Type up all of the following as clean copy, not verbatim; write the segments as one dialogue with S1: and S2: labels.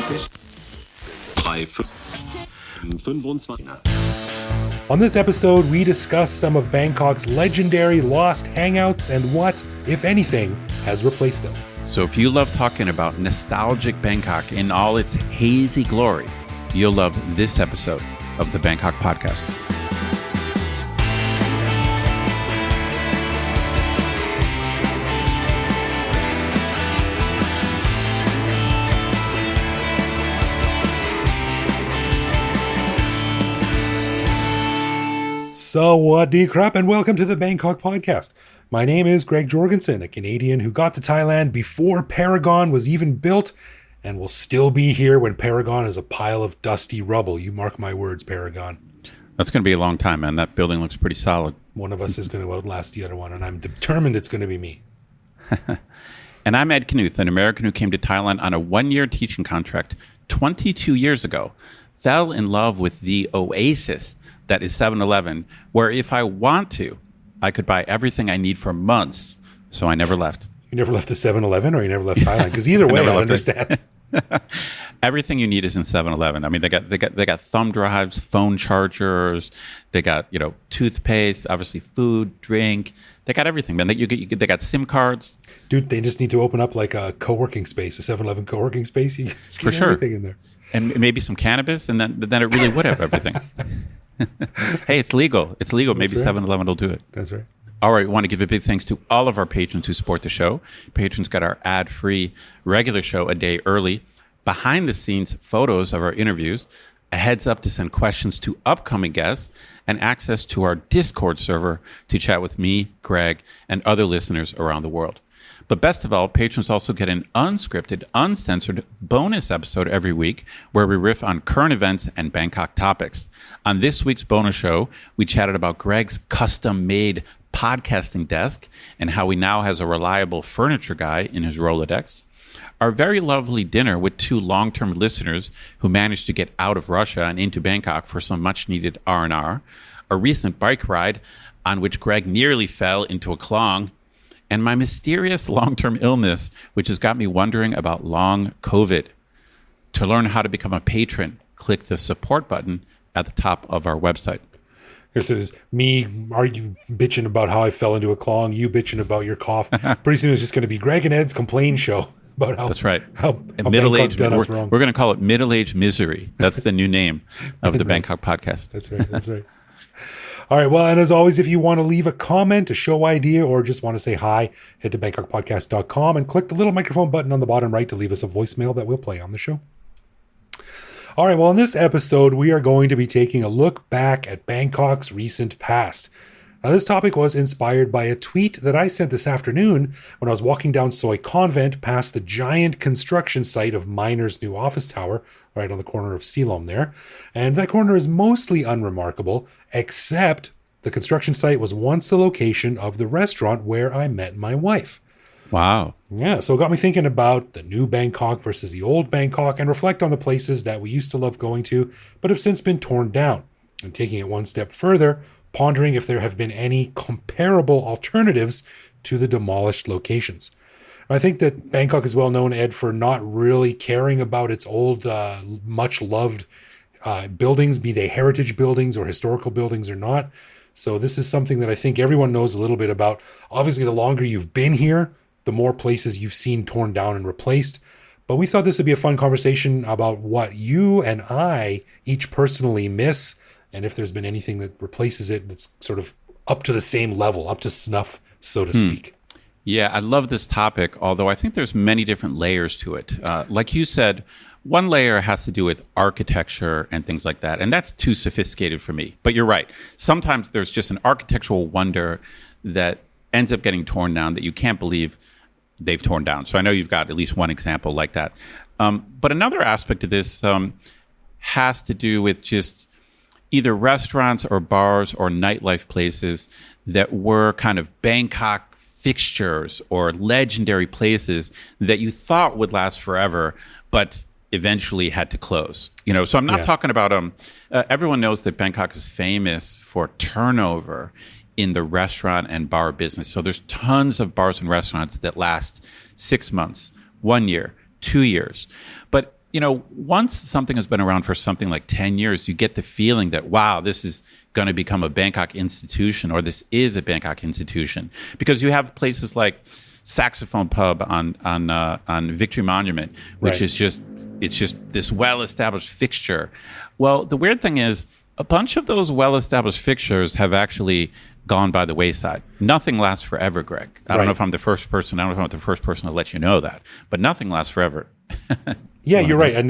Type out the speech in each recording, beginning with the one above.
S1: On this episode, we discuss some of Bangkok's legendary lost hangouts and what, if anything, has replaced them.
S2: So if you love talking about nostalgic Bangkok in all its hazy glory, you'll love this episode of the Bangkok Podcast.
S1: Sawadee krap and welcome to the Bangkok Podcast. My name is Greg Jorgensen, a Canadian who got to Thailand before Paragon was even built and will still be here when Paragon is a pile of dusty rubble. You mark my words, Paragon.
S2: That's going to be a long time, man. That building looks pretty solid.
S1: One of us is going to outlast the other one, and I'm determined it's going to be me.
S2: And I'm Ed Knuth, an American who came to Thailand on a one-year teaching contract 22 years ago, fell in love with the oasis that is 7-Eleven, where if I want to, I could buy everything I need for months. So I never left.
S1: You never left the 7-Eleven or you never left Thailand? Because either way, I understand.
S2: Everything you need is in 7-Eleven. I mean, they got thumb drives, phone chargers, they got, toothpaste, obviously food, drink. They got everything, man. They got SIM cards.
S1: Dude, they just need to open up like a co-working space, a 7-Eleven co-working space. You can just
S2: for
S1: get
S2: sure.
S1: everything in there.
S2: And maybe some cannabis, and then it really would have everything. Hey, it's legal. It's legal.
S1: That's
S2: maybe
S1: right.
S2: 7-Eleven will do it.
S1: That's right.
S2: All right, we want to give a big thanks to all of our patrons who support the show. Patrons got our ad-free regular show a day early, behind-the-scenes photos of our interviews, a heads up to send questions to upcoming guests, and access to our Discord server to chat with me, Greg, and other listeners around the world. But best of all, patrons also get an unscripted, uncensored bonus episode every week where we riff on current events and Bangkok topics. On this week's bonus show, we chatted about Greg's custom-made podcasting desk and how he now has a reliable furniture guy in his Rolodex. Our very lovely dinner with two long-term listeners who managed to get out of Russia and into Bangkok for some much-needed R&R. A recent bike ride on which Greg nearly fell into a klong. And my mysterious long-term illness, which has got me wondering about long COVID. To learn how to become a patron, click the support button at the top of our website.
S1: This is me bitching about how I fell into a klong, you bitching about your cough. Pretty soon it's just going to be Greg and Ed's complain show about how,
S2: that's right.
S1: how
S2: middle-aged.
S1: done us wrong.
S2: We're going to call it middle-aged misery. That's the new name of the
S1: Right.
S2: Bangkok Podcast.
S1: That's right. That's right. All right. Well, and as always, if you want to leave a comment, a show idea, or just want to say hi, head to BangkokPodcast.com and click the little microphone button on the bottom right to leave us a voicemail that we'll play on the show. All right. Well, in this episode, we are going to be taking a look back at Bangkok's recent past. Now, this topic was inspired by a tweet that I sent this afternoon when I was walking down Soi Convent past the giant construction site of Miner's new office tower, right on the corner of Silom there. And that corner is mostly unremarkable, except the construction site was once the location of the restaurant where I met my wife.
S2: Wow.
S1: Yeah, so it got me thinking about the new Bangkok versus the old Bangkok and reflect on the places that we used to love going to, but have since been torn down. And taking it one step further, pondering if there have been any comparable alternatives to the demolished locations. I think that Bangkok is well known, Ed, for not really caring about its old, much-loved buildings, be they heritage buildings or historical buildings or not. So this is something that I think everyone knows a little bit about. Obviously, the longer you've been here, the more places you've seen torn down and replaced. But we thought this would be a fun conversation about what you and I each personally miss, and if there's been anything that replaces it that's sort of up to the same level, up to snuff, so to speak.
S2: Yeah, I love this topic, although I think there's many different layers to it. Like you said, one layer has to do with architecture and things like that, and that's too sophisticated for me. But you're right. Sometimes there's just an architectural wonder that ends up getting torn down that you can't believe they've torn down. So I know you've got at least one example like that. But another aspect of this has to do with just either restaurants or bars or nightlife places that were kind of Bangkok fixtures or legendary places that you thought would last forever, but eventually had to close. So I'm not talking about everyone knows that Bangkok is famous for turnover in the restaurant and bar business. So there's tons of bars and restaurants that last 6 months, 1 year, 2 years. But once something has been around for something like 10 years, you get the feeling that, wow, this is going to become a Bangkok institution, or this is a Bangkok institution, because you have places like Saxophone Pub on Victory Monument, which is just this well-established fixture. Well, the weird thing is, a bunch of those well-established fixtures have actually gone by the wayside. Nothing lasts forever, Greg. I don't know if I'm the first person. I don't know if I'm the first person to let you know that, but nothing lasts forever.
S1: Yeah, you're right, and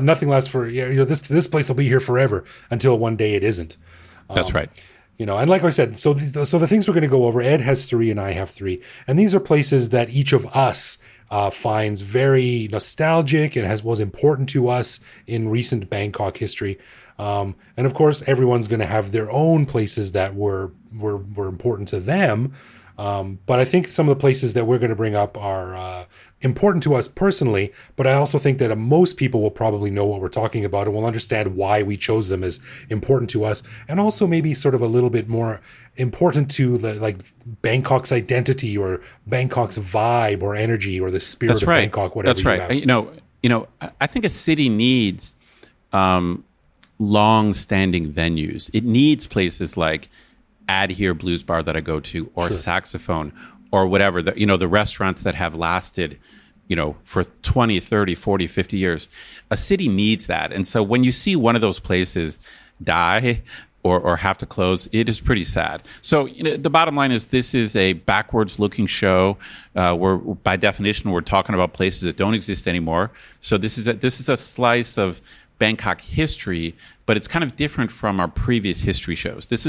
S1: nothing lasts for. This place will be here forever until one day it isn't.
S2: That's right.
S1: And like I said, so the things we're going to go over, Ed has 3 and I have 3, and these are places that each of us finds very nostalgic and was important to us in recent Bangkok history. And of course, everyone's going to have their own places that were important to them. But I think some of the places that we're going to bring up are important to us personally, but I also think that most people will probably know what we're talking about and will understand why we chose them as important to us, and also maybe sort of a little bit more important to Bangkok's identity or Bangkok's vibe or energy or the spirit of Bangkok, whatever.
S2: That's right. I think a city needs long-standing venues. It needs places like Ad Here Blues Bar that I go to, or Saxophone, or whatever, the restaurants that have lasted, for 20, 30, 40, 50 years. A city needs that. And so when you see one of those places die or have to close, it is pretty sad. So the bottom line is, this is a backwards looking show where by definition we're talking about places that don't exist anymore. So this is a slice of Bangkok history, but it's kind of different from our previous history shows. This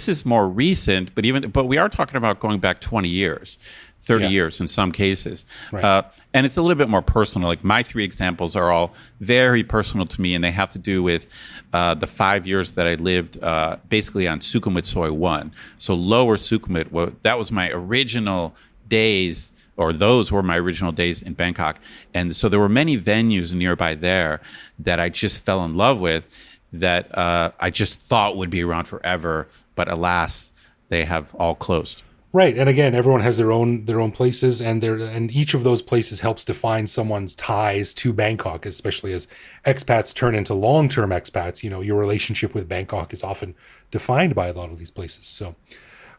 S2: is more recent, but we are talking about going back 20 years, 30 years in some cases. Right. And it's a little bit more personal. Like, my 3 examples are all very personal to me, and they have to do with the 5 years that I lived basically on Sukhumvit Soi 1. So Lower Sukhumvit, that was my original days, or those were my original days in Bangkok. And so there were many venues nearby there that I just fell in love with, that I just thought would be around forever, but alas, they have all closed.
S1: Right, and again, everyone has their own places, and each of those places helps define someone's ties to Bangkok, especially as expats turn into long-term expats. Your relationship with Bangkok is often defined by a lot of these places. So,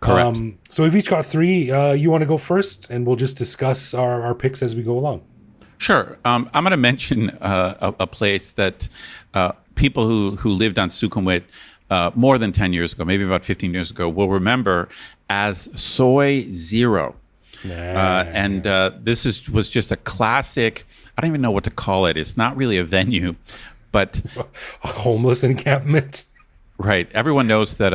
S2: correct.
S1: So we've each got 3. You want to go first, and we'll just discuss our picks as we go along.
S2: Sure. I'm going to mention a place that people who lived on Sukhumvit more than 10 years ago, maybe about 15 years ago, will remember as Soi 0. This was just a classic. I don't even know what to call it. It's not really a venue, but
S1: a homeless encampment.
S2: Right. Everyone knows that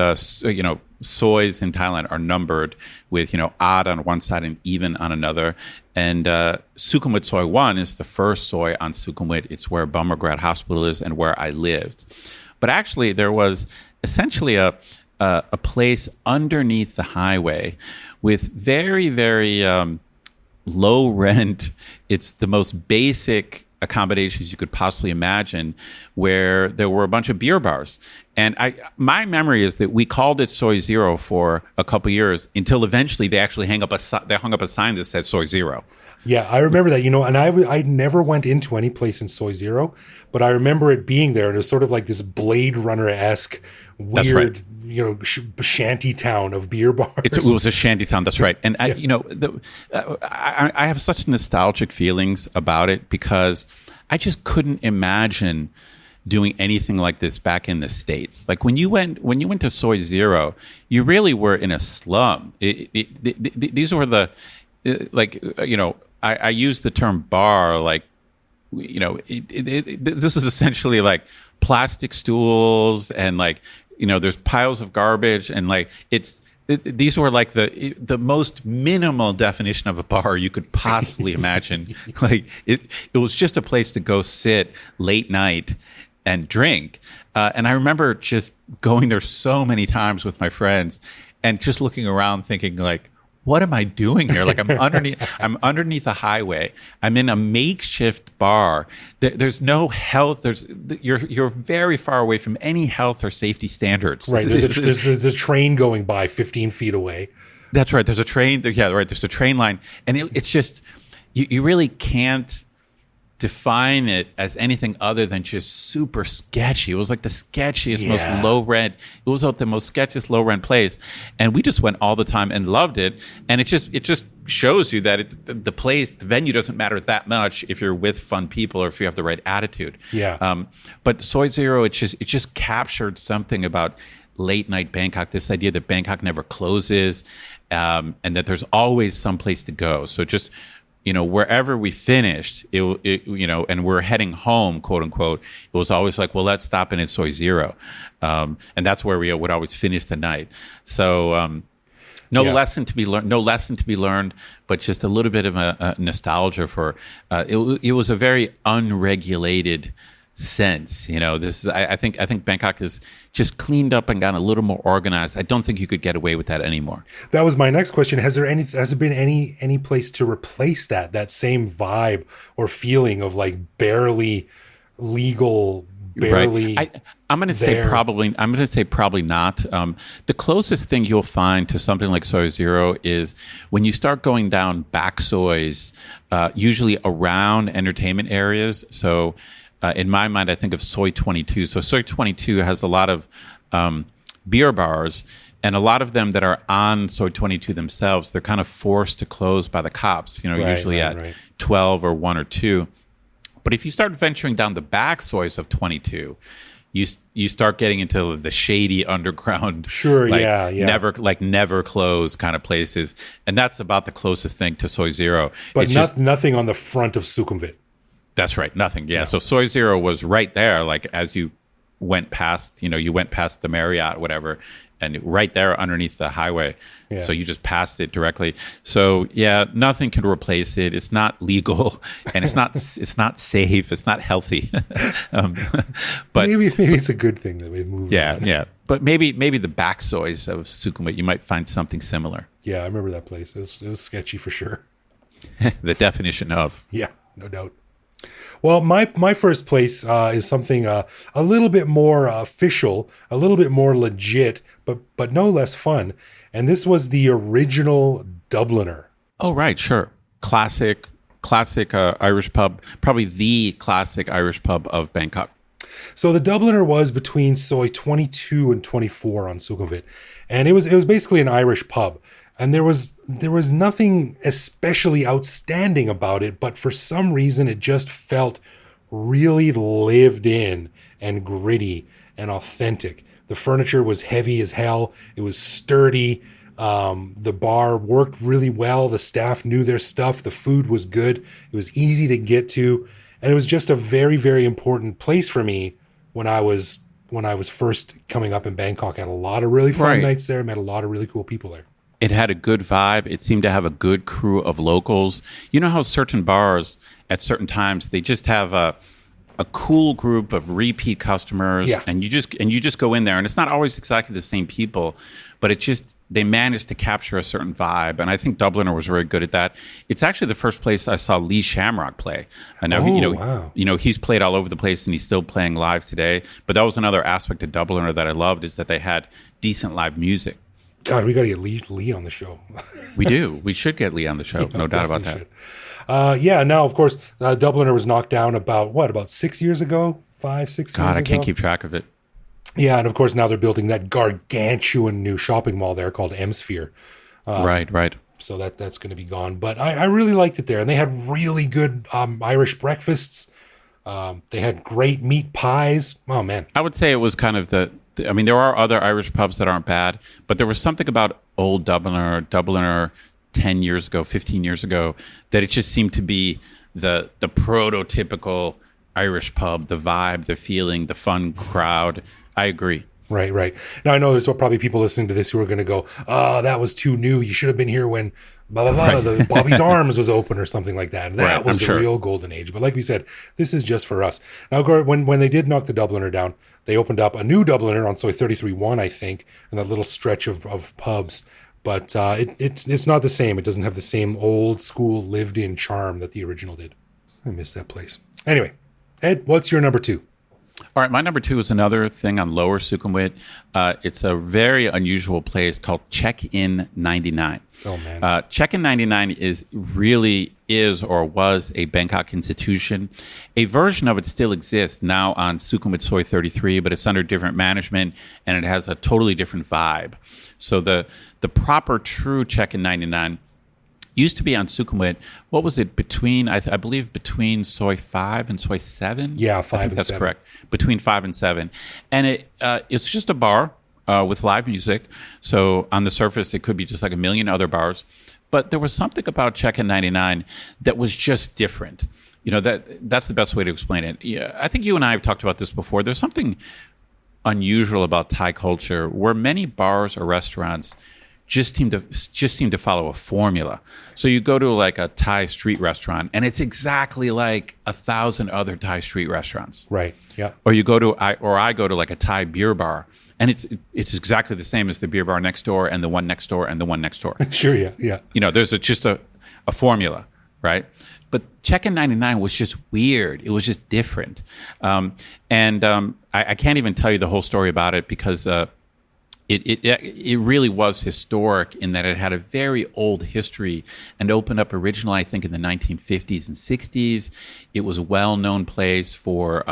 S2: sois in Thailand are numbered with odd on one side and even on another. And Sukhumvit Soi 1 is the first soi on Sukhumvit. It's where Bummergrad Hospital is and where I lived. But actually, there was essentially a place underneath the highway with very, very low rent. It's the most basic accommodations you could possibly imagine, where there were a bunch of beer bars. And my memory is that we called it Soi 0 for a couple years, until eventually they actually hung up a sign that said Soi 0.
S1: Yeah, I remember that, and I never went into any place in Soi 0, but I remember it being there, and it was sort of like this Blade Runner-esque weird, shanty town of beer bars.
S2: It was a shanty town, that's right. And I have such nostalgic feelings about it, because I just couldn't imagine doing anything like this back in the States. Like, when you went to Soi 0, you really were in a slum. These were I use the term bar, this is essentially like plastic stools, and there's piles of garbage, and these were like the most minimal definition of a bar you could possibly imagine. It was just a place to go sit late night and drink. And I remember just going there so many times with my friends and just looking around thinking, what am I doing here? I'm underneath a highway. I'm in a makeshift bar. There's no health. You're very far away from any health or safety standards.
S1: Right. There's a train going by 15 feet away.
S2: That's right. There's a train. Yeah, right. There's a train line, and it's just you really can't define it as anything other than just super sketchy. It was like the sketchiest,
S1: Yeah.
S2: most low rent. It was the most sketchiest low rent place, and we just went all the time and loved it. And it just shows you that the venue doesn't matter that much if you're with fun people or if you have the right attitude.
S1: Yeah.
S2: But Soy Zero, it just captured something about late night Bangkok. This idea that Bangkok never closes, and that there's always some place to go. So just, wherever we finished, and we're heading home, quote unquote, it was always like, well, let's stop in at Soy Zero. And that's where we would always finish the night. So, no lesson to be learned, but just a little bit of a nostalgia for, it was a very unregulated sense. I think Bangkok is just cleaned up and gotten a little more organized. I don't think you could get away with that anymore.
S1: That was my next question. Has there been any place to replace that same vibe or feeling of like barely legal, barely?
S2: Right. I'm going to say probably not. The closest thing you'll find to something like Soy Zero is when you start going down back soys, usually around entertainment areas. So in my mind, I think of Soy 22. So Soy 22 has a lot of beer bars, and a lot of them that are on Soy 22 themselves, they're kind of forced to close by the cops, usually at 12 or 1 or 2. But if you start venturing down the back soys of 22, you start getting into the shady underground, never close kind of places, and that's about the closest thing to Soy Zero.
S1: But nothing on the front of Sukhumvit.
S2: That's right, nothing. Yeah, no. So Soy Zero was right there, like as you went past, you went past the Marriott, whatever, and right there underneath the highway. Yeah. So you just passed it directly. So yeah, nothing can replace it. It's not legal, and it's not safe. It's not healthy. But
S1: maybe it's a good thing that we've moved.
S2: Yeah, on. Yeah. But maybe the back soys of Sukhumvit, you might find something similar.
S1: Yeah, I remember that place. It was sketchy for sure.
S2: The definition of.
S1: Yeah, no doubt. Well, my first place is something a little bit more official, a little bit more legit, but no less fun. And this was the original Dubliner.
S2: Oh, right, sure. Classic Irish pub, probably the classic Irish pub of Bangkok.
S1: So the Dubliner was between Soy 22 and 24 on Sukhumvit, and it was basically an Irish pub. And there was nothing especially outstanding about it, but for some reason it just felt really lived in and gritty and authentic. The furniture was heavy as hell. It was sturdy. The bar worked really well. The staff knew their stuff. The food was good. It was easy to get to. And it was just a very, very important place for me when I was first coming up in Bangkok. I had a lot of really fun nights there. I met a lot of really cool people there.
S2: It had a good vibe. It seemed to have a good crew of locals. You know how certain bars at certain times, they just have a cool group of repeat customers, and you just go in there, and it's not always exactly the same people, but they managed to capture a certain vibe, and I think Dubliner was very good at that. It's actually the first place I saw Lee Shamrock play. And now he's played all over the place, and he's still playing live today. But that was another aspect of Dubliner that I loved, is that they had decent live music.
S1: God, we got to get Lee on the show.
S2: We do. We should get Lee on the show. No doubt about that.
S1: Now, of course, Dubliner was knocked down about 6 years ago? 5, 6 years ago?
S2: God, I can't keep track of it.
S1: Yeah, and of course, now they're building that gargantuan new shopping mall there called M-Sphere.
S2: Right.
S1: So that's going to be gone. But I really liked it there. And they had really good Irish breakfasts. They had great meat pies. Oh, man.
S2: I would say it was kind of there are other Irish pubs that aren't bad, but there was something about old Dubliner 10 years ago, 15 years ago, that it just seemed to be the prototypical Irish pub, the vibe, the feeling, the fun crowd. I agree.
S1: Right. Now, I know there's probably people listening to this who are going to go, that was too new. You should have been here when blah, blah, blah, the Bobby's Arms was open or something like that. That was the real golden age. But like we said, this is just for us. Now, when they did knock the Dubliner down, they opened up a new Dubliner on Soy 33-1, I think, in that little stretch of pubs. But it's not the same. It doesn't have the same old school lived-in charm that the original did. I miss that place. Anyway, Ed, what's your number 2?
S2: All right, my number 2 is another thing on Lower Sukhumvit. It's a very unusual place called Check-In 99.
S1: Oh, man.
S2: Check-In 99 is or was a Bangkok institution. A version of it still exists now on Sukhumvit Soi 33, but it's under different management, and it has a totally different vibe. So the proper, true Check-In 99 used to be on Sukhumvit. What was it between? I believe between Soi 5 and Soi 7.
S1: Yeah, 5
S2: I think
S1: and
S2: that's
S1: 7.
S2: correct. Between 5 and 7, and it's just a bar with live music. So on the surface, it could be just like a million other bars, but there was something about Check-In 99 that was just different. You know, that's the best way to explain it. Yeah, I think you and I have talked about this before. There's something unusual about Thai culture where many bars or restaurants just seem to follow a formula. So you go to like a Thai street restaurant, and it's exactly like 1,000 other Thai street restaurants.
S1: Right. Yeah.
S2: Or I go to like a Thai beer bar, and it's exactly the same as the beer bar next door, and the one next door, and the one next door.
S1: Sure. Yeah. Yeah.
S2: You know, there's just a formula, right? But Check-In 99 was just weird. It was just different, I can't even tell you the whole story about it because. It really was historic in that it had a very old history and opened up originally, I think, in the 1950s and 60s. It was a well-known place for,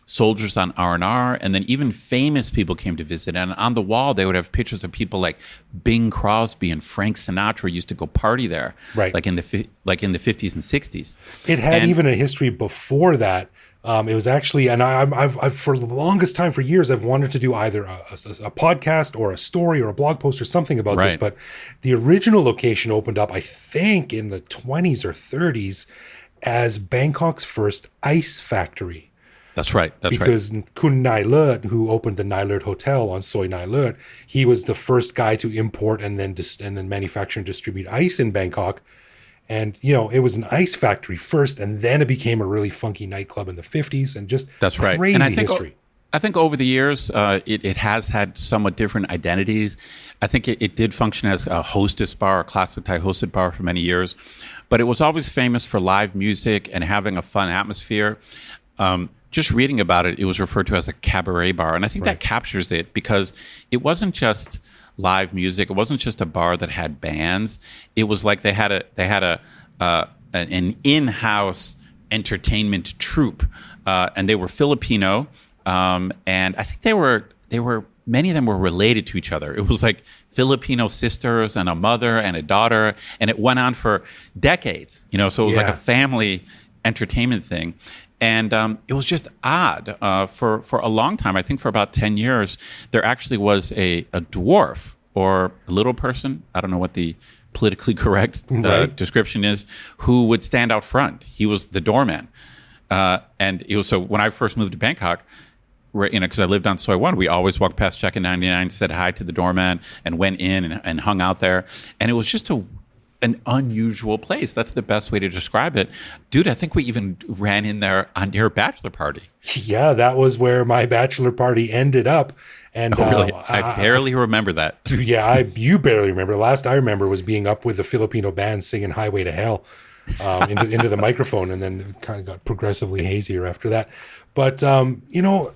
S2: soldiers on R&R, and then even famous people came to visit. And on the wall, they would have pictures of people like Bing Crosby and Frank Sinatra used to go party there,
S1: right?
S2: Like in the 50s and 60s.
S1: It had even a history before that. It was actually, and I've for the longest time, for years, I've wanted to do either a podcast or a story or a blog post or something about this. But the original location opened up, I think, in the 20s or 30s as Bangkok's first ice factory.
S2: That's right.
S1: Because Kun Nai Lut, who opened the Nai Lut Hotel on Soi Nai Lut, he was the first guy to import and then manufacture and distribute ice in Bangkok. And, you know, it was an ice factory first, and then it became a really funky nightclub in the 50s, and just crazy
S2: and
S1: history.
S2: I think over the years, it has had somewhat different identities. I think it did function as a hostess bar, a classic Thai hosted bar for many years, but it was always famous for live music and having a fun atmosphere. Just reading about it, it was referred to as a cabaret bar, and I think that captures it because it wasn't just live music. It wasn't just a bar that had bands. It was like they had an in-house entertainment troupe, and they were Filipino, and I think they were many of them were related to each other. It was like Filipino sisters and a mother and a daughter, and it went on for decades. You know, so it was like a family entertainment thing. And it was just odd. For a long time, I think for about 10 years, there actually was a dwarf or a little person, I don't know what the politically correct description is, who would stand out front. He was the doorman. And it was, so when I first moved to Bangkok, because I lived on Soi 1, we always walked past Check-In 99, said hi to the doorman, and went in and hung out there. And it was just an unusual place. That's the best way to describe it. Dude, I think we even ran in there on your bachelor party.
S1: Yeah, that was where my bachelor party ended up. And
S2: really? I barely remember that.
S1: Yeah, you barely remember. The last I remember was being up with the Filipino band singing Highway to Hell into the microphone, and then it kind of got progressively hazier after that. But, you know,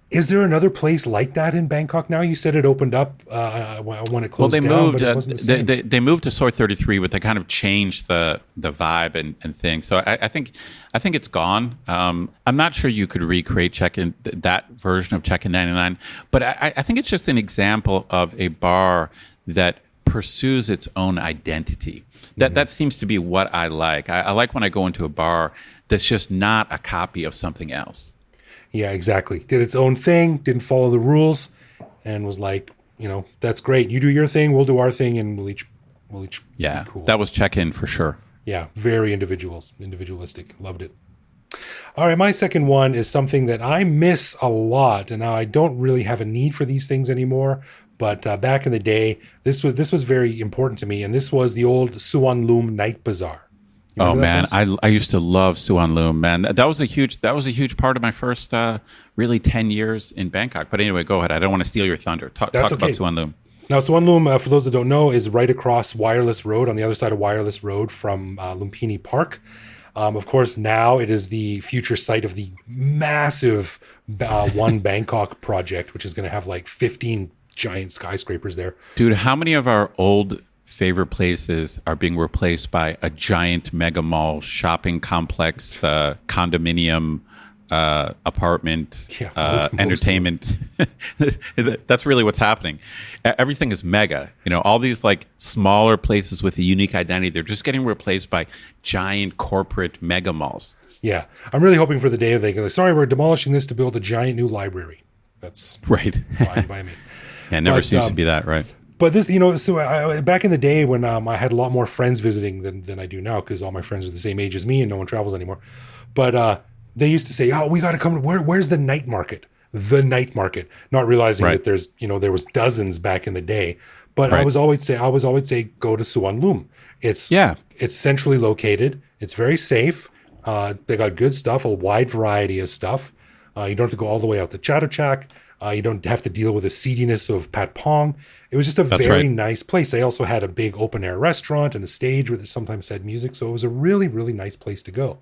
S1: is there another place like that in Bangkok now? You said it opened up when it closed down, but it wasn't the same.
S2: They moved to Soi 33, but they kind of changed the vibe and things. So I think it's gone. I'm not sure you could recreate Check-In, that version of Check-In 99, but I think it's just an example of a bar that pursues its own identity. That seems to be what I like. I like when I go into a bar that's just not a copy of something else.
S1: Yeah, exactly. Did its own thing, didn't follow the rules, and was like, you know, that's great. You do your thing, we'll do our thing, and we'll each be cool.
S2: That was Check-In for sure.
S1: Yeah, very individualistic. Loved it. All right, my second one is something that I miss a lot, and now I don't really have a need for these things anymore. But back in the day, this was very important to me, and this was the old Suan Loom Night Bazaar.
S2: Oh man, I used to love Suan Loom, man. That was a huge part of my first really 10 years in Bangkok. But anyway, go ahead. I don't want to steal your thunder. Talk about Suan Loom.
S1: Now, Suan Loom, for those that don't know, is right across Wireless Road, on the other side of Wireless Road from Lumpini Park. Of course, now it is the future site of the massive One Bangkok project, which is going to have like 15 giant skyscrapers there.
S2: Dude, how many of our old favorite places are being replaced by a giant mega mall, shopping complex, condominium, apartment, entertainment? That's really what's happening. Everything is mega. All these like smaller places with a unique identity, they're just getting replaced by giant corporate mega malls.
S1: Yeah. I'm really hoping for the day they go, sorry, we're demolishing this to build a giant new library. That's
S2: right.
S1: Fine by me.
S2: Yeah, it never seems to be that, right?
S1: But this, so back in the day when I had a lot more friends visiting than I do now, because all my friends are the same age as me and no one travels anymore. But they used to say, "Oh, we got to come. Where's the night market? The night market." Not realizing that there's, there was dozens back in the day. But I was always say, go to Sukhumvit. It's centrally located. It's very safe. They got good stuff, a wide variety of stuff. You don't have to go all the way out to Chatuchak. You don't have to deal with the seediness of Pat Pong. It was just a very nice place. They also had a big open air restaurant and a stage where they sometimes had music. So it was a really, really nice place to go.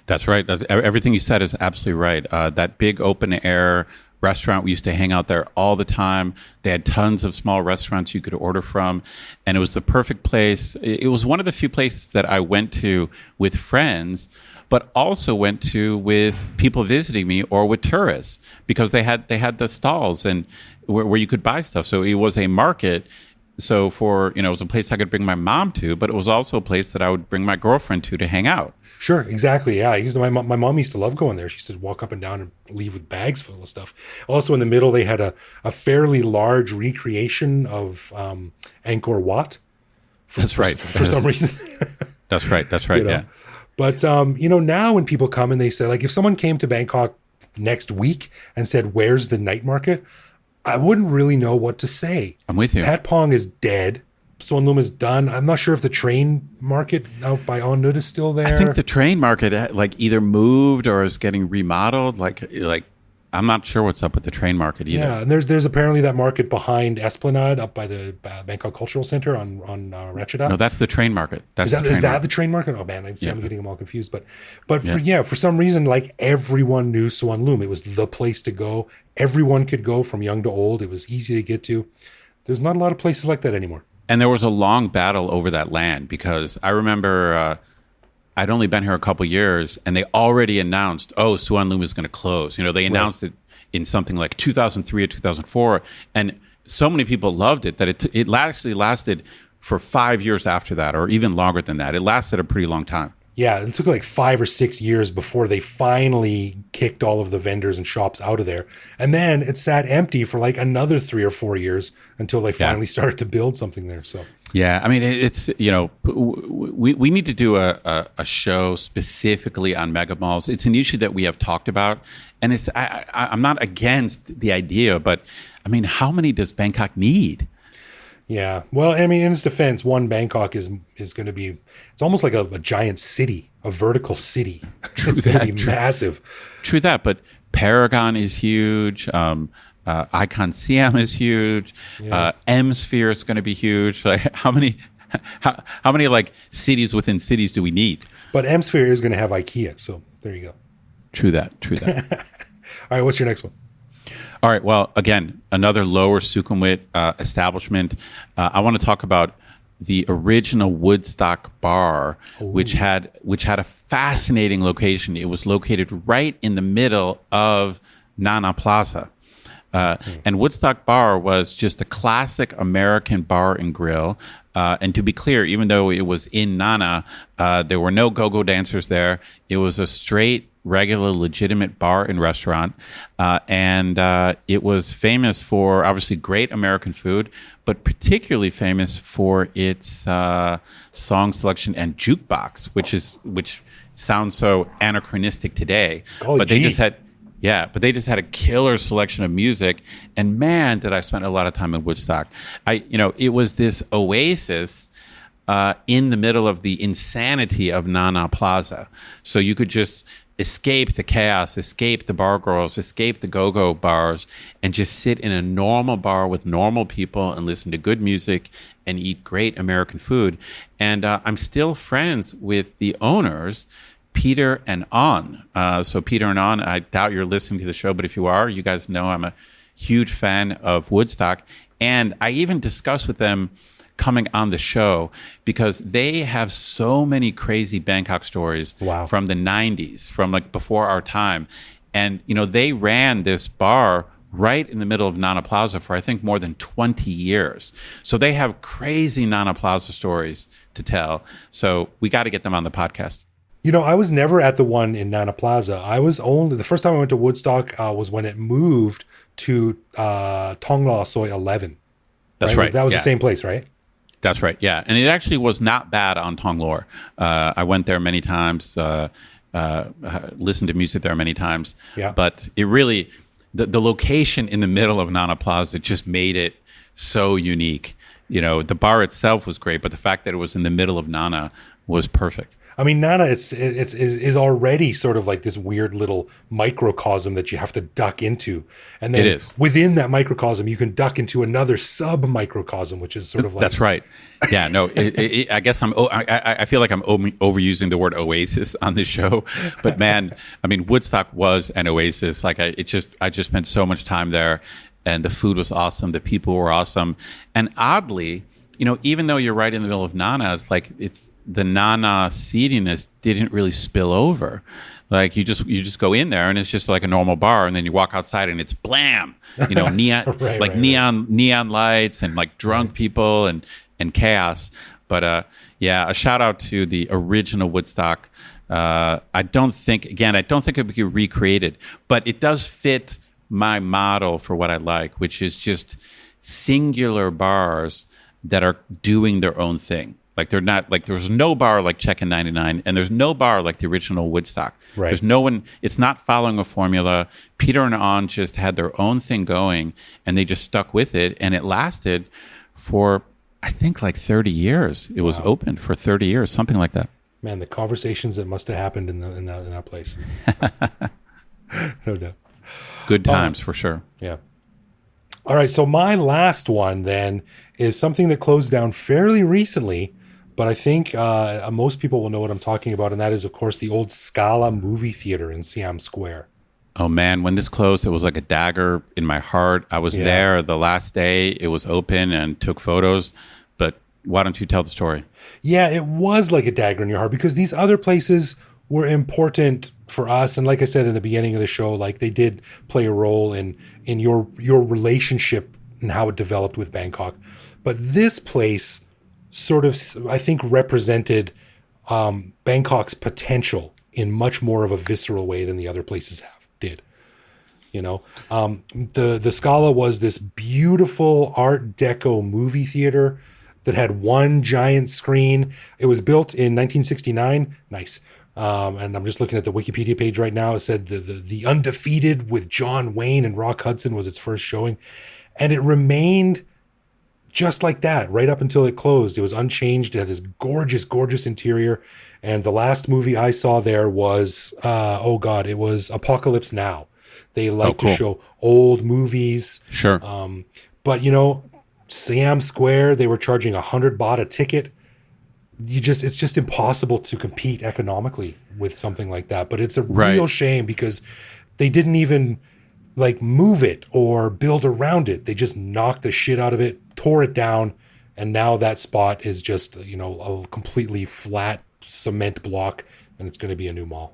S2: That's right. Everything you said is absolutely right. That big open air restaurant, we used to hang out there all the time. They had tons of small restaurants you could order from. And it was the perfect place. It was one of the few places that I went to with friends, but also went to with people visiting me or with tourists, because they had the stalls and where you could buy stuff. So it was a market. So it was a place I could bring my mom to, but it was also a place that I would bring my girlfriend to hang out.
S1: Sure, exactly. Yeah, my mom used to love going there. She used to walk up and down and leave with bags full of stuff. Also, in the middle, they had a fairly large recreation of Angkor Wat. For some reason.
S2: That's right. Yeah.
S1: But now when people come and they say, like, if someone came to Bangkok next week and said, "Where's the night market?" I wouldn't really know what to say.
S2: I'm with you.
S1: Pat Pong is dead. Sukhumvit is done. I'm not sure if the train market out by On Nut is still there.
S2: I think the train market either moved or is getting remodeled. Like I'm not sure what's up with the train market either.
S1: Yeah, and there's apparently that market behind Esplanade up by the Bangkok Cultural Center on Ratchada.
S2: No, that's the train market.
S1: Is that the train market? Oh man, I'm getting them all confused. But for some reason, like, everyone knew Sukhumvit. It was the place to go. Everyone could go from young to old. It was easy to get to. There's not a lot of places like that anymore.
S2: And there was a long battle over that land, because I remember I'd only been here a couple years, and they already announced, Sukhumvit is going to close. They announced it in something like 2003 or 2004, and so many people loved it that it actually lasted for 5 years after that, or even longer than that. It lasted a pretty long time.
S1: Yeah, it took like 5 or 6 years before they finally kicked all of the vendors and shops out of there. And then it sat empty for like another 3 or 4 years until they finally started to build something there. So
S2: yeah, I mean, it's, we need to do a show specifically on mega malls. It's an issue that we have talked about, and I'm not against the idea, but I mean, how many does Bangkok need?
S1: Yeah. Well, I mean, in its defense, One Bangkok is going to be, it's almost like a giant city, a vertical city. It's going to be massive.
S2: True that, but Paragon is huge. Icon Siam is huge. M Sphere is going to be huge. Like, how many like cities within cities do we need?
S1: But M Sphere is going to have IKEA, so there you go.
S2: True that.
S1: All right, what's your next one?
S2: All right. Well, again, another lower Sukhumvit establishment. I want to talk about the original Woodstock bar, which had a fascinating location. It was located right in the middle of Nana Plaza. And Woodstock Bar was just a classic American bar and grill. And to be clear, even though it was in Nana, there were no go-go dancers there. It was a straight, regular, legitimate bar and restaurant. And it was famous for, obviously, great American food, but particularly famous for its song selection and jukebox, which sounds so anachronistic today. But they just had... Yeah, but they just had a killer selection of music, and man, did I spend a lot of time in Woodstock. It was this oasis in the middle of the insanity of Nana Plaza. So you could just escape the chaos, escape the bar girls, escape the go-go bars, and just sit in a normal bar with normal people and listen to good music and eat great American food. And I'm still friends with the owners, Peter and An. So Peter and An, I doubt you're listening to the show, but if you are, you guys know I'm a huge fan of Woodstock. And I even discussed with them coming on the show because they have so many crazy Bangkok stories from the 90s, from like before our time. And, you know, they ran this bar right in the middle of Nana Plaza for, I think, more than 20 years. So they have crazy Nana Plaza stories to tell. So we got to get them on the podcast.
S1: You know, I was never at the one in Nana Plaza. I was only, the first time I went to Woodstock was when it moved to Tonglaw Soi 11.
S2: That's right.
S1: That was the same place, right?
S2: That's right. Yeah. And it actually was not bad on Tonglor. I went there many times, listened to music there many times. Yeah. But it really, the location in the middle of Nana Plaza just made it so unique. You know, the bar itself was great, but the fact that it was in the middle of Nana was perfect.
S1: I mean, Nana is already sort of like this weird little microcosm that you have to duck into. And then within that microcosm, you can duck into another sub-microcosm, which is sort of like...
S2: That's right. Yeah, no, I guess I feel like I'm overusing the word oasis on this show. But man, I mean, Woodstock was an oasis. Like I just spent so much time there, and the food was awesome. The people were awesome. And oddly, you know, even though you're right in the middle of Nana, it's like the Nana seediness didn't really spill over. Like you just go in there and it's just like a normal bar, and then you walk outside and it's blam, you know, neon neon lights and like drunk people and chaos. But yeah, a shout out to the original Woodstock. I don't think it would be recreated, but it does fit my model for what I like, which is just singular bars that are doing their own thing. Like they're not like there's no bar like Check-in 99, and there's no bar like the original Woodstock. Right. There's no one. It's not following a formula. Peter and An just had their own thing going, and they just stuck with it, and it lasted for I think like 30 years. It was open for 30 years, something like that.
S1: Man, the conversations that must have happened in that place. No doubt.
S2: Good times for sure.
S1: Yeah. All right, so my last one then is something that closed down fairly recently, but I think most people will know what I'm talking about, and that is, of course, the old Scala movie theater in Siam Square.
S2: Oh, man, when this closed, it was like a dagger in my heart. I was there the last day. It was open and took photos, but why don't you tell the story?
S1: Yeah, it was like a dagger in your heart because these other places were important for us, and like I said in the beginning of the show, like they did play a role in your relationship and how it developed with Bangkok. But this place sort of, I think, represented Bangkok's potential in much more of a visceral way than the other places did. You know, the Scala was this beautiful Art Deco movie theater that had one giant screen. It was built in 1969. Nice. And I'm just looking at the Wikipedia page right now. It said the Undefeated with John Wayne and Rock Hudson was its first showing. And it remained just like that right up until it closed. It was unchanged. It had this gorgeous, gorgeous interior. And the last movie I saw there was, it was Apocalypse Now. They like to show old movies.
S2: Sure.
S1: But, you know, Siam Square, they were charging 100 baht a ticket. It's just impossible to compete economically with something like that. But it's a real shame because they didn't even like move it or build around it. They just knocked the shit out of it, tore it down, and now that spot is just, you know, a completely flat cement block, and it's going to be a new mall.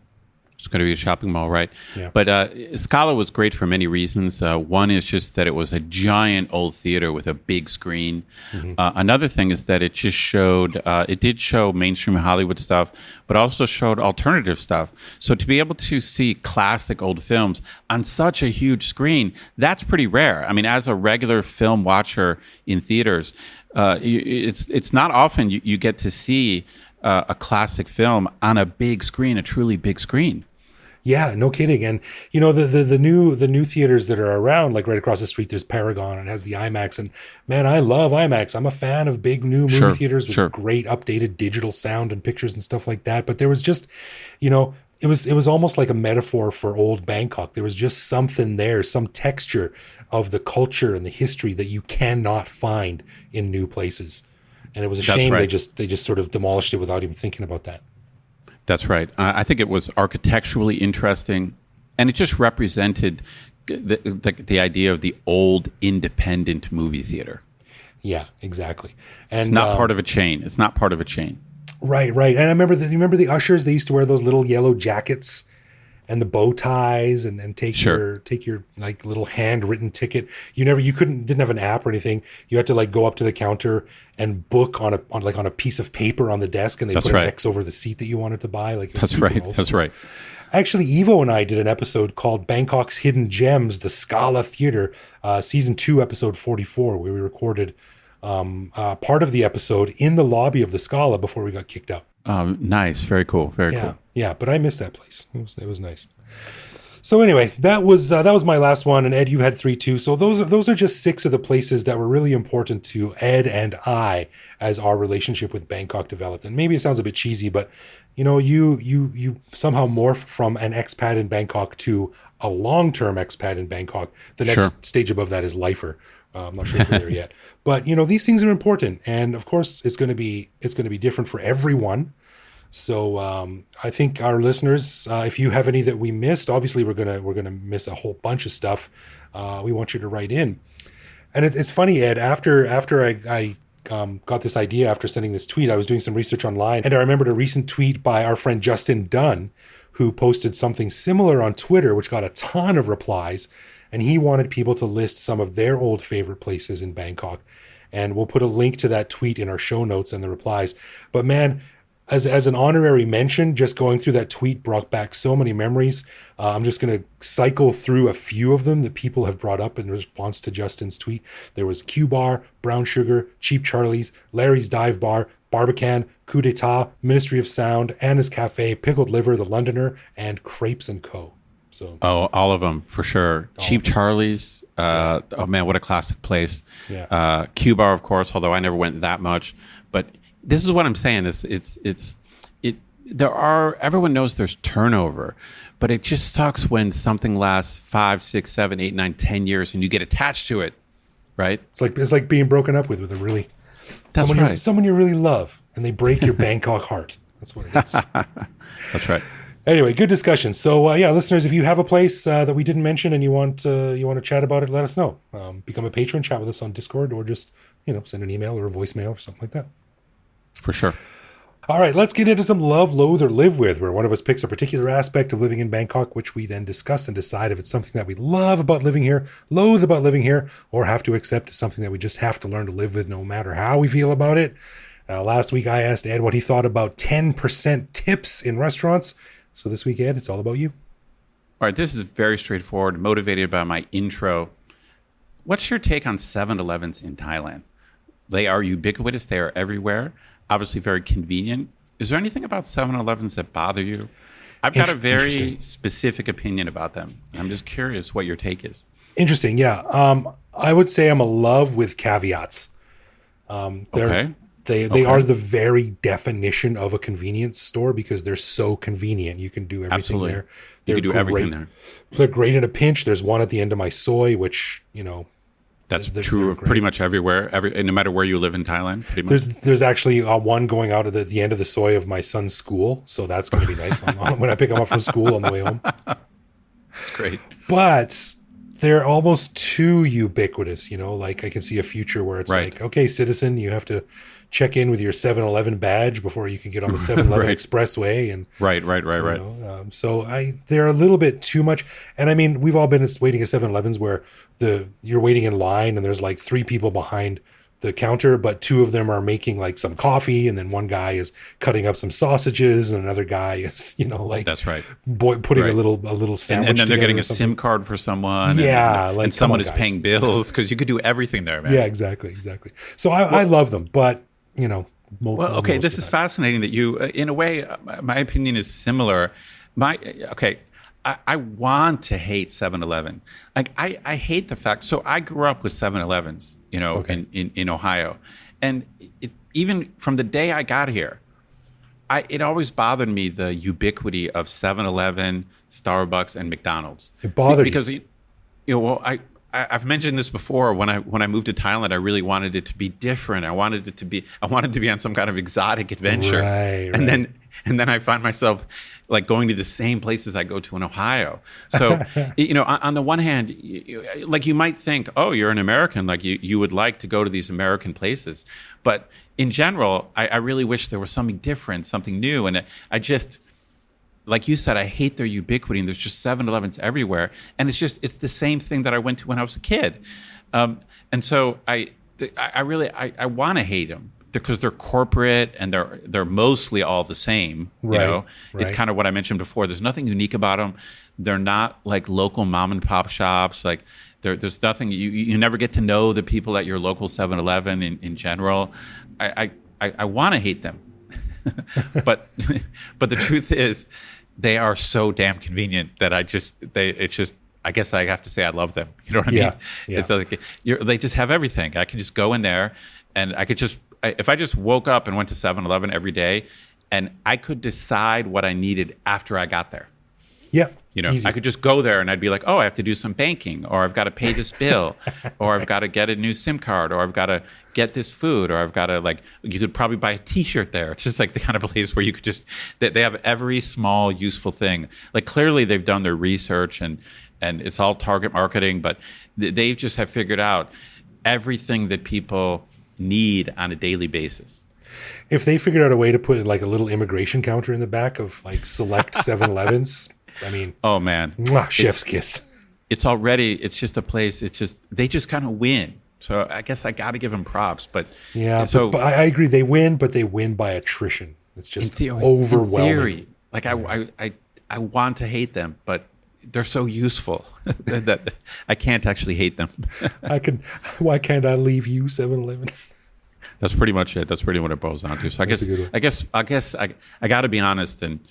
S2: It's going to be a shopping mall, right?
S1: Yeah.
S2: But Scala was great for many reasons. One is just that it was a giant old theater with a big screen. Mm-hmm. Another thing is that it just showed, it did show mainstream Hollywood stuff, but also showed alternative stuff. So to be able to see classic old films on such a huge screen, that's pretty rare. I mean, as a regular film watcher in theaters, it's not often you get to see a classic film on a big screen, a truly big screen.
S1: Yeah, no kidding. And you know, the new theaters that are around, like right across the street, there's Paragon, and it has the IMAX. And man, I love IMAX. I'm a fan of big new movie theaters with great updated digital sound and pictures and stuff like that. But there was just, you know, it was almost like a metaphor for old Bangkok. There was just something there, some texture of the culture and the history that you cannot find in new places. And it was a shame
S2: right.
S1: they just sort of demolished it without even thinking about that.
S2: That's right. I think it was architecturally interesting, and it just represented the idea of the old independent movie theater.
S1: Yeah, exactly. And
S2: It's not part of a chain. It's not part of a chain.
S1: right, right. And I remember you remember the ushers, they used to wear those little yellow jackets and the bow ties and take your like little handwritten ticket. Didn't have an app or anything. You had to like go up to the counter and book on a piece of paper on the desk, and they put an X over the seat that you wanted to buy. Like
S2: That's right. That's right.
S1: Actually, Evo and I did an episode called Bangkok's Hidden Gems, the Scala Theater, season 2, episode 44, where we recorded part of the episode in the lobby of the Scala before we got kicked out.
S2: Nice. Very cool. Very cool.
S1: Yeah, but I missed that place. It was nice. So anyway, that was my last one, and Ed, you had 3 too. So those are just 6 of the places that were really important to Ed and I as our relationship with Bangkok developed. And maybe it sounds a bit cheesy, but you somehow morph from an expat in Bangkok to a long-term expat in Bangkok. The next stage above that is lifer. I'm not sure if we're there yet, but these things are important, and of course it's going to be different for everyone. So I think our listeners, if you have any that we missed, obviously we're gonna miss a whole bunch of stuff. We want you to write in, and it's funny, Ed. After I got this idea after sending this tweet, I was doing some research online, and I remembered a recent tweet by our friend Justin Dunn, who posted something similar on Twitter, which got a ton of replies, and he wanted people to list some of their old favorite places in Bangkok, and we'll put a link to that tweet in our show notes and the replies. But man, as an honorary mention, just going through that tweet brought back so many memories. I'm just going to cycle through a few of them that people have brought up in response to Justin's tweet. There was Q Bar, Brown Sugar, Cheap Charlie's, Larry's Dive Bar, Barbican, Coup d'etat, Ministry of Sound, Anna's Cafe, Pickled Liver, The Londoner, and Crepes & Co. So
S2: all of them for sure. Cheap Charlie's. Oh man, what a classic place.
S1: Yeah.
S2: Q Bar, of course, although I never went that much. But this is what I'm saying. Everyone knows there's turnover, but it just sucks when something lasts 5, 6, 7, 8, 9, 10 years and you get attached to it, right?
S1: It's like being broken up with a really someone you really love, and they break your Bangkok heart. That's what it is.
S2: That's right.
S1: Anyway, good discussion. So listeners, if you have a place that we didn't mention and you want to chat about it, let us know. Become a patron, chat with us on Discord, or just send an email or a voicemail or something like that.
S2: For sure.
S1: All right, let's get into some love, loathe, or live with, where one of us picks a particular aspect of living in Bangkok, which we then discuss and decide if it's something that we love about living here, loathe about living here, or have to accept as something that we just have to learn to live with no matter how we feel about it. Last week, I asked Ed what he thought about 10% tips in restaurants. So this week, Ed, it's all about you.
S2: All right, this is very straightforward, motivated by my intro. What's your take on 7-Elevens in Thailand? They are ubiquitous. They are everywhere. Obviously very convenient. Is there anything about 7-Elevens that bother you? I've got a very specific opinion about them. I'm just curious what your take is. Interesting,
S1: yeah. I would say I'm in love with caveats. They are the very definition of a convenience store because they're so convenient. You can do everything there.
S2: You can do everything there.
S1: They're great in a pinch. There's one at the end of my soy, which,
S2: that's true of pretty much everywhere, no matter where you live in Thailand. Pretty much.
S1: There's actually one going out at the end of the soy of my son's school, so that's going to be nice when I pick him up from school on the way home.
S2: That's great.
S1: But they're almost too ubiquitous, like I can see a future where it's like, okay, citizen, you have to check in with your 7-Eleven badge before you can get on the 7-Eleven expressway. And
S2: right.
S1: So they're a little bit too much. And I mean, we've all been waiting at 7-Elevens where you're waiting in line and there's like 3 people behind the counter, but 2 of them are making like some coffee, and then one guy is cutting up some sausages, and another guy is,
S2: that's right,
S1: putting a little sandwich.
S2: And then they're getting a SIM card for someone.
S1: Yeah,
S2: and someone is paying bills because you could do everything there, man.
S1: Yeah, exactly. So I love them, but
S2: this is fascinating that you, in a way, my opinion is similar. I want to hate 7-Eleven. Like I hate the fact. So I grew up with 7-Elevens, in Ohio, and even from the day I got here, it always bothered me, the ubiquity of 7-Eleven, Starbucks, and McDonald's.
S1: It bothered
S2: because well, I've mentioned this before. When I moved to Thailand, I really wanted it to be different. I wanted to be on some kind of exotic adventure.
S1: Right.
S2: And then I find myself like going to the same places I go to in Ohio. So, on the one hand, like you might think, oh, you're an American, like you would like to go to these American places. But in general, I really wish there was something different, something new. And I just, like you said, I hate their ubiquity, and there's just 7-Elevens everywhere. And it's the same thing that I went to when I was a kid. And so I want to hate them, because they're corporate and they're mostly all the same.
S1: Right.
S2: It's kind of what I mentioned before. There's nothing unique about them. They're not like local mom and pop shops. Like there's nothing. You never get to know the people at your local 7-Eleven in general. I want to hate them, but the truth is, they are so damn convenient that I guess I have to say I love them. You know what I mean?
S1: Yeah.
S2: It's like they just have everything. I can just go in there, and if I just woke up and went to 7-Eleven every day, and I could decide what I needed after I got there.
S1: Yeah.
S2: Easy. I could just go there and I'd be like, oh, I have to do some banking, or I've got to pay this bill, or I've got to get a new SIM card, or I've got to get this food, or I've got to, like, you could probably buy a T-shirt there. It's just like the kind of place where you could just, they have every small useful thing. Like, clearly they've done their research and it's all target marketing, but they just have figured out everything that people need on a daily basis.
S1: If they figured out a way to put like a little immigration counter in the back of like select 7-Elevens, I mean,
S2: oh man,
S1: chef's kiss.
S2: It's just a place. They just kind of win. So I guess I got to give them props. But
S1: yeah,
S2: so
S1: but I agree. They win, but they win by attrition. It's just overwhelming. In theory,
S2: like I want to hate them, but they're so useful that I can't actually hate them.
S1: Why can't I leave you, 7-Eleven?
S2: That's pretty much it. That's pretty what it boils down to. So I guess I got to be honest and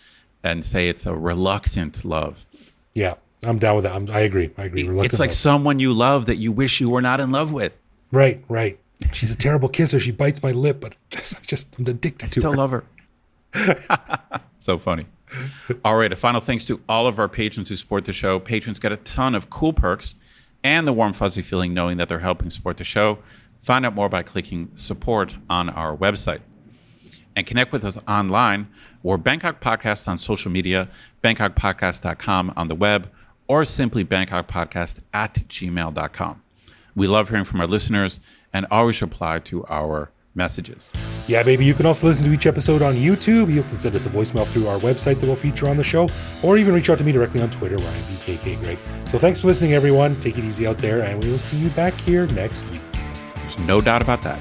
S2: say it's a reluctant love.
S1: Yeah, I'm down with that. I agree. Reluctant
S2: it's like
S1: love.
S2: Someone you love that you wish you were not in love with.
S1: Right. She's a terrible kisser. She bites my lip, but I'm addicted to her.
S2: I still love her. So funny. All right, a final thanks to all of our patrons who support the show. Patrons get a ton of cool perks and the warm, fuzzy feeling knowing that they're helping support the show. Find out more by clicking support on our website. And connect with us online. We're Bangkok Podcast on social media, bangkokpodcast.com on the web, or simply bangkokpodcast@gmail.com. We love hearing from our listeners and always reply to our messages.
S1: Yeah, baby. You can also listen to each episode on YouTube. You can send us a voicemail through our website that we'll feature on the show, or even reach out to me directly on Twitter, RyanBKK. So thanks for listening, everyone. Take it easy out there, and we will see you back here next week.
S2: There's no doubt about that.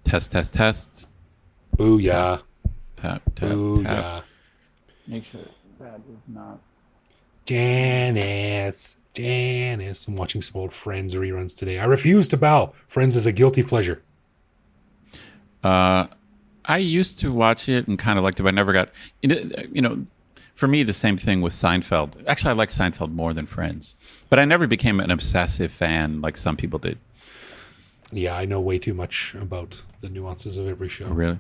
S2: Test.
S1: Booyah.
S2: Tap.
S1: Booyah.
S2: Make sure that is not.
S1: Janice. I'm watching some old Friends reruns today. I refuse to bow. Friends is a guilty pleasure.
S2: I used to watch it and kind of liked it, but I never got. For me, the same thing with Seinfeld. Actually, I like Seinfeld more than Friends, but I never became an obsessive fan like some people did.
S1: Yeah, I know way too much about the nuances of every show.
S2: Really?